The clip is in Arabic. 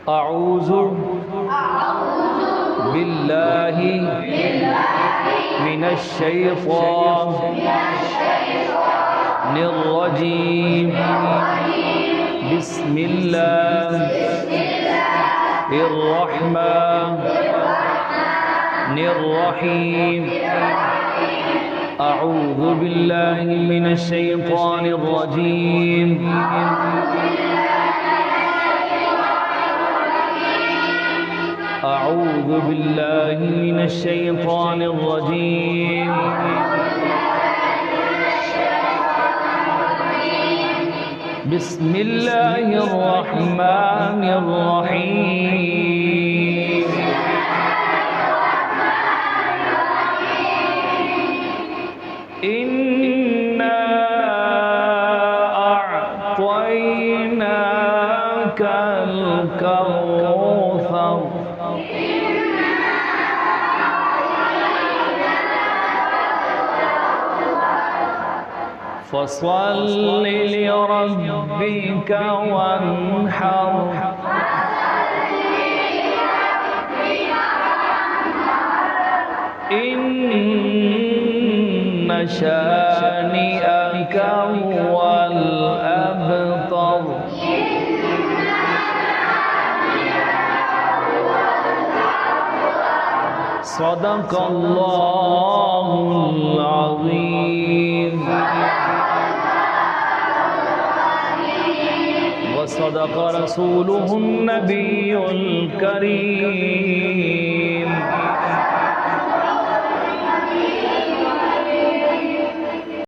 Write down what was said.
أعوذ بالله من الشيطان الرجيم بسم الله الرحمن الرحيم أعوذ بالله من الشيطان الرجيم أعوذ بالله من الشيطان الرجيم بسم الله الرحمن الرحيم إنا أعطيناك الكوثر فصل لربك وانحر إن شانئك هو الأبتر صدق الله العظيم وصدق رسوله النبي الكريم